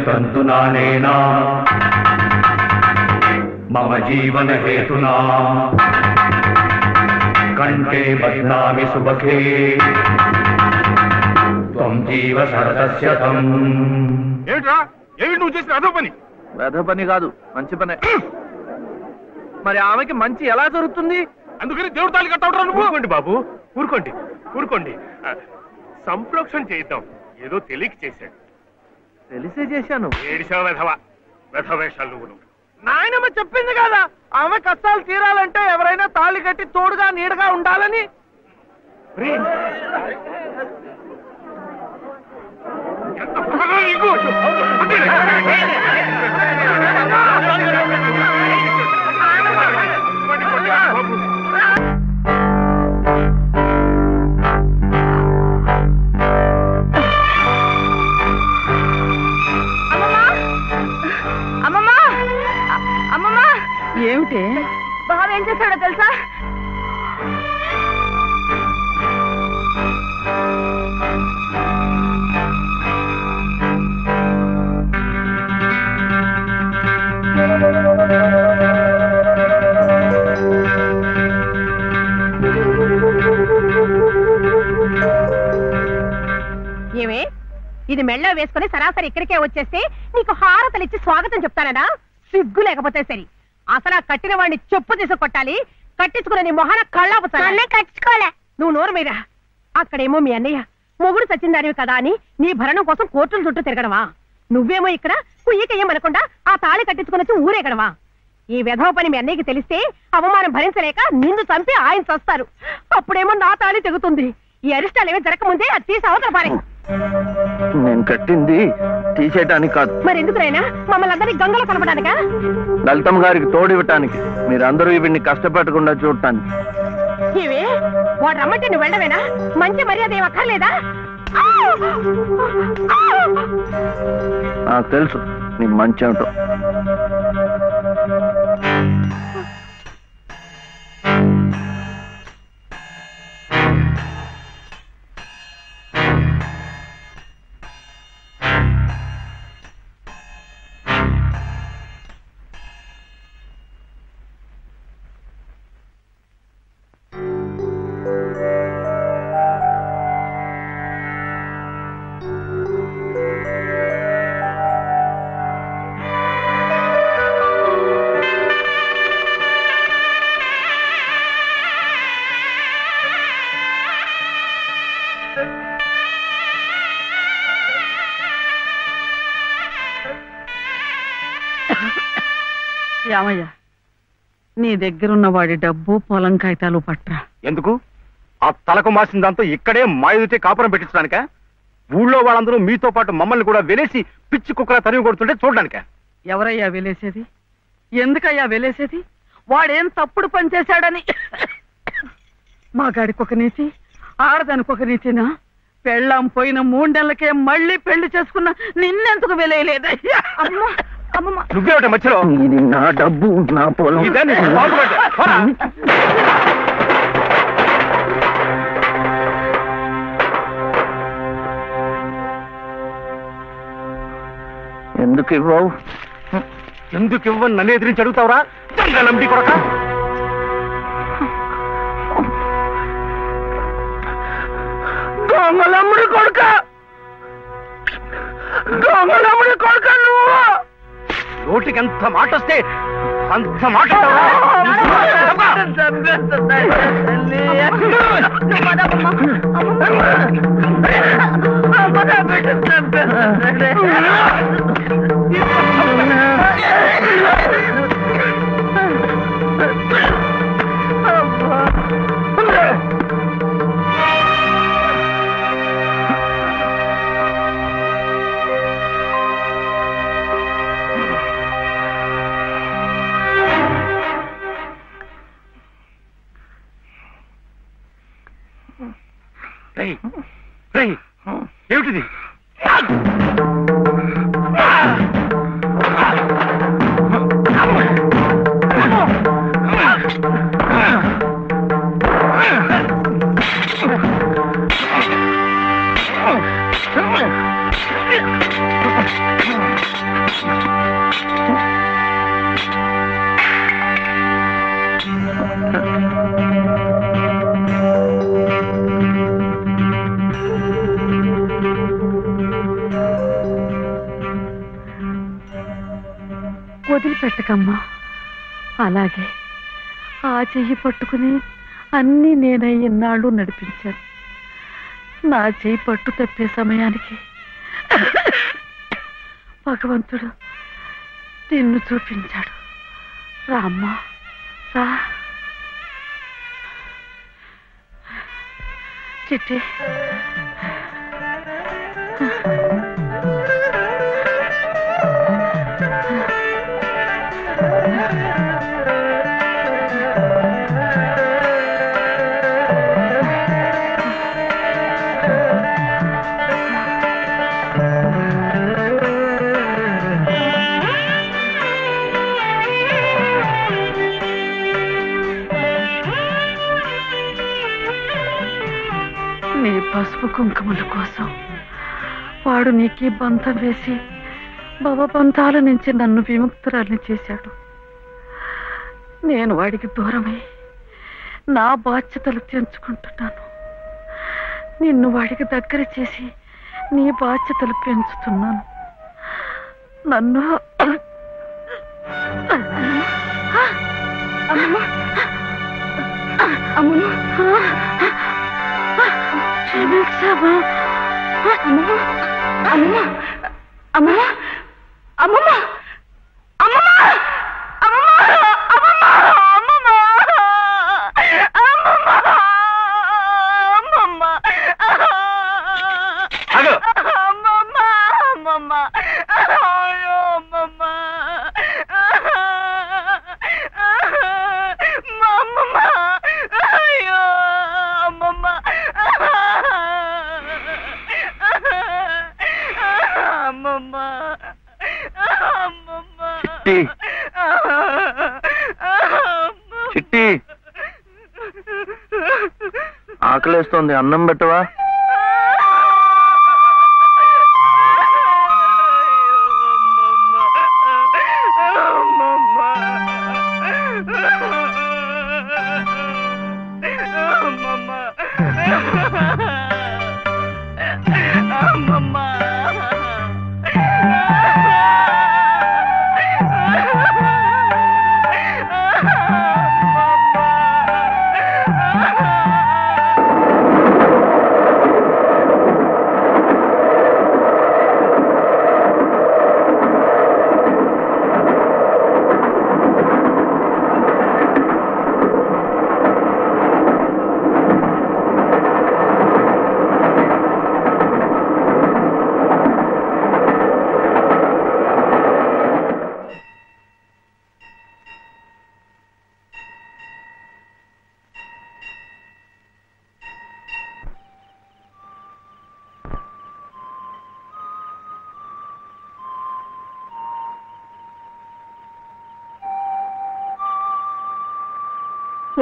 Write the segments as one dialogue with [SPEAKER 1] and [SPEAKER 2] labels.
[SPEAKER 1] తంతునానేనా మమ జీవన హేతునా కంఠే బధ్నామి సుభగే త్వం జీవ సరసస్యతం.
[SPEAKER 2] ఏమిట్రా ఏమిటి నువ్వు చేసిన అదో పని?
[SPEAKER 3] వెధ పని కాదు, మంచి పనే. మరి ఆమెకి మంచి ఎలా జరుగుతుంది?
[SPEAKER 2] అందుకని దేవుడు తాళి కట్టవడం. ఊరుకోండి బాబు, ఊరుకోండి ఊరుకోండి. సంప్రోక్షణ చేద్దాం. ఏదో తెలియక చేశాడు.
[SPEAKER 3] తెలిసే చేశాను.
[SPEAKER 2] ఏడిసావు వెధవా, వెధవేషాలు నువ్వు.
[SPEAKER 3] నాయనమ్మ చెప్పింది కదా, ఆమె కష్టాలు తీరాలంటే ఎవరైనా తాళి కట్టి తోడుగా నీడగా ఉండాలని.
[SPEAKER 4] ఏమిటి
[SPEAKER 5] బావ ఏం చేశాడో తెలుసా?
[SPEAKER 4] ఏమే, ఇది మెళ్ళ వేసుకుని సరాసరి ఇక్కడికే వచ్చేస్తే నీకు హారతలు ఇచ్చి స్వాగతం చెప్తానడా? సిగ్గు లేకపోతే సరి. అసలు కట్టిన వాడిని చెప్పు తీసు కొట్టాలి. కట్టించుకున్న నీ మొహన కళ్ళాపుతానే. కట్టించుకోలే. నువ్వు నోరు మీద. అక్కడేమో మీ అన్నయ్య మొగుడు సచ్చిందానివి కదా అని నీ భరణం కోసం కోర్టుల చుట్టూ తిరగడమా? నువ్వేమో ఇక్కడ కుయ్యకయ్యమనకుండా ఆ తాళి కట్టించుకుని ఊరేగడమా? ఈ వెధవ పని మీ అన్నయ్యకి తెలిస్తే అవమానం భరించలేక నిన్ను చంపి ఆయన చస్తారు. అప్పుడేమో నా తాళి తెగుతుంది. ఈ అరిష్టాలు ఏమీ జరగకముందే అది తీసి అవతల పారే.
[SPEAKER 3] నేను కట్టింది తీసేయటానికి కాదు.
[SPEAKER 4] మరి ఎందుకునైనా మమ్మల్ని అందరినీ గంగలో కలపడానికా?
[SPEAKER 3] లలితమ్మ గారికి తోడివ్వటానికి. మీరందరూ వీడిని కష్టపెట్టకుండా చూడటానికి.
[SPEAKER 4] ఇవే వాడు రమ్మంటే నువ్వు వెళ్ళవేనా? మంచి మర్యాద ఏం అక్కర్లేదా?
[SPEAKER 3] నాకు తెలుసు నీ మంచి ఏమిటో.
[SPEAKER 6] యామయ్య, నీ దగ్గరున్న వాడి డబ్బు పొలం కాగితాలు పట్రా.
[SPEAKER 2] ఎందుకు? ఆ తలకు మాసిన దాంతో ఇక్కడే మాయుడితే కాపురం పెట్టించడానిక? ఊళ్ళో వాళ్ళందరూ మీతో పాటు మమ్మల్ని కూడా వెలేసి పిచ్చి కుక్కల తరిమి కొడుతుంటే చూడడానిక?
[SPEAKER 6] ఎవరయ్యా వెలేసేది? ఎందుకయ్యా వెలేసేది? వాడేం తప్పుడు పని చేశాడని? మా గాడికొక నీతి, ఆడదానికొక నీతినా? పెళ్ళాం పోయిన 3 నెలలకే మళ్ళీ పెళ్లి చేసుకున్న నిన్నెందుకు వెలేయలేదయ్యా?
[SPEAKER 2] నువ్వేమిట మధ్యలో?
[SPEAKER 3] ఇది నా డబ్బు, నా పొలం. ఎందుకు ఇవ్వవు?
[SPEAKER 2] ఎందుకు ఇవ్వని నన్ను ఎదిరించి అడుగుతావురా? నంబి కొడక.
[SPEAKER 3] దొంగలమ్ముడి కొడుక, దొంగలమ్ముడి కొడుక నువ్వు.
[SPEAKER 2] నోటికి ఎంత మాట వస్తే అంత మాట. ఏమిటిది?
[SPEAKER 6] వదిలిపెట్టకమ్మా. అలాగే ఆ చెయ్యి పట్టుకుని అన్నీ నేనే ఇన్నాళ్ళు నడిపించాను. నా చెయ్యి పట్టు తప్పే సమయానికి భగవంతుడు నిన్ను చూపించాడు. రామ్మా రా. చిట్టి నీ పసుపు కుంకుమల కోసం వాడు నీకీ బంధం వేసి భవబంధాల నుంచి నన్ను విముక్తురాల్ని చేశాడు. నేను వాడికి దూరమై నా బాధ్యతలు తెంచుకుంటున్నాను. నిన్ను వాడికి దగ్గర చేసి నీ బాధ్యతలు పెంచుతున్నాను. నన్ను క్షమించమా. అమ్మమ్మ అమ్మమ్మ అమ్మమ్మ అమ్మమ్మ
[SPEAKER 3] చిట్టి, ఆకలేస్తోంది, అన్నం పెట్టవా?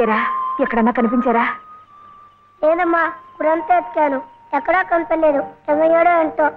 [SPEAKER 5] ఏరా, ఎక్కడన్నా కనిపించారా?
[SPEAKER 7] లేదమ్మా, ఊరంతా ఎత్తాను, ఎక్కడా కనపడలేదు. ఏమయ్యాడో ఏంటో.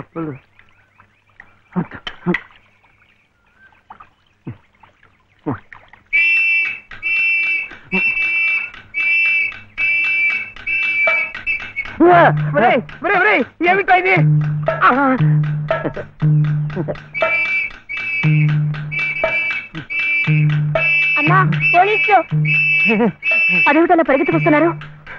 [SPEAKER 7] చేపలు
[SPEAKER 3] ఏమిటో ఇది?
[SPEAKER 7] అమ్మా, పోలీసులు!
[SPEAKER 5] అదేమిటలా పరిగెత్తుకొస్తున్నారు?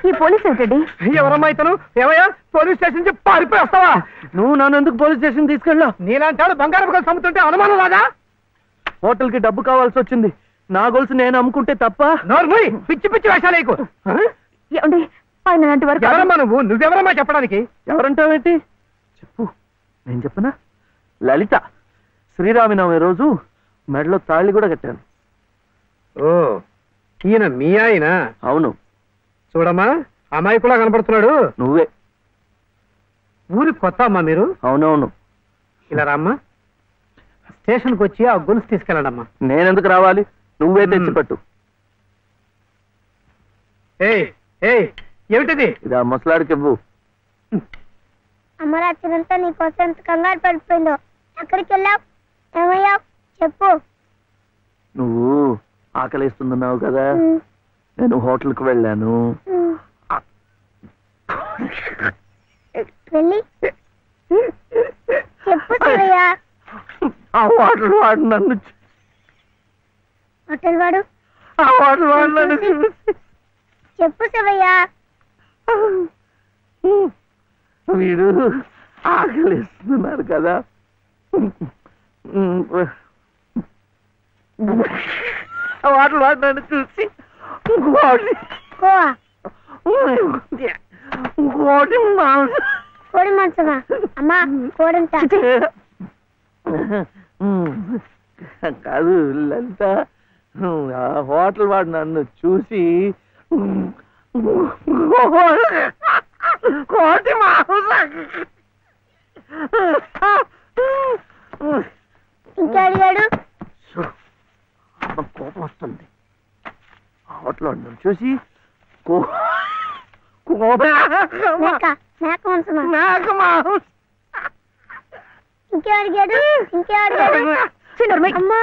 [SPEAKER 5] ఈ పోలీసు ఏమిటండి?
[SPEAKER 3] ఎవరమ్మా ఇతను? ఏమయ్యా, పోలీస్ స్టేషన్ నుంచి పారిపోయి వస్తావా?
[SPEAKER 2] నువ్వు నన్ను ఎందుకు పోలీస్ స్టేషన్ తీసుకెళ్ళావు?
[SPEAKER 3] నీలాంటాడు బంగారం గొలుసు అమ్ముతుంటే అనుమానం రాదా?
[SPEAKER 2] హోటల్ కి డబ్బు కావాల్సి వచ్చింది. నా గొలుసు నేను అమ్ముకుంటే తప్ప?
[SPEAKER 3] నోర్మూయ్, పిచ్చి పిచ్చి వేషాలేకు.
[SPEAKER 5] ఏమండి, ఆయన లాంటి వరకు
[SPEAKER 3] ఎవరమ్మా నువ్వు? నువ్వెవరమ్మా చెప్పడానికి?
[SPEAKER 2] ఎవరంటావేంటి?
[SPEAKER 3] చెప్పు, నేను చెప్పనా? లలిత శ్రీరామనవమి రోజు మెడలో తాళి కూడా కట్టాను.
[SPEAKER 2] ఓ, ఈయన మీ ఆయన?
[SPEAKER 3] అవును.
[SPEAKER 2] చూడమ్మా, అమ్మాయి కూడా కనపడుతున్నాడు.
[SPEAKER 3] నువ్వే.
[SPEAKER 2] ఊరి కొత్త అమ్మా మీరు?
[SPEAKER 3] అవునవును.
[SPEAKER 2] ఇలా రామ్మా, స్టేషన్కి వచ్చి ఆ గొలుసు తీసుకెళ్ళండమ్మా.
[SPEAKER 3] నేనెందుకు రావాలి? నువ్వే తెచ్చిపట్టు.
[SPEAKER 2] ఏయ్ ఏయ్, ఏమిటిది?
[SPEAKER 3] ఇది ఆ ముసలాడికి ఇవ్వు.
[SPEAKER 7] అమ్మ రాత్రంతా నీకోసం ఎంత కంగారు పడిపోయిందో. ఎక్కడికి వెళ్ళావు? ఏమయ్యావు? చెప్పు.
[SPEAKER 3] నువ్వు ఆకలిస్తున్నావు కదా, నేను హోటల్కి వెళ్ళాను.
[SPEAKER 7] వెళ్ళి చెప్పు శివయ్య.
[SPEAKER 3] ఆ హోటల్ వాడు నన్ను
[SPEAKER 7] హోటల్ వాడు
[SPEAKER 3] ఆ హోటల్ వాడు నన్ను
[SPEAKER 7] చెప్పు శివయ్య.
[SPEAKER 3] వీడు ఆకలిస్తున్నారు కదా, వాటర్ వాడు నన్ను చూసి ఇంకోటి
[SPEAKER 7] కోడి మాంసమా? అమ్మా కోడింత
[SPEAKER 3] కాదు లలిత, ఆ హోటల్ వాడు నన్ను చూసి కోటి
[SPEAKER 7] ఇంకా అడిగాడు.
[SPEAKER 3] కోపం వస్తుంది. హోటల్ వాడు నన్ను చూసి
[SPEAKER 7] మేక మాంసమా? ఇంకే అడిగాడు. ఇంకే అడిగాడు. అమ్మా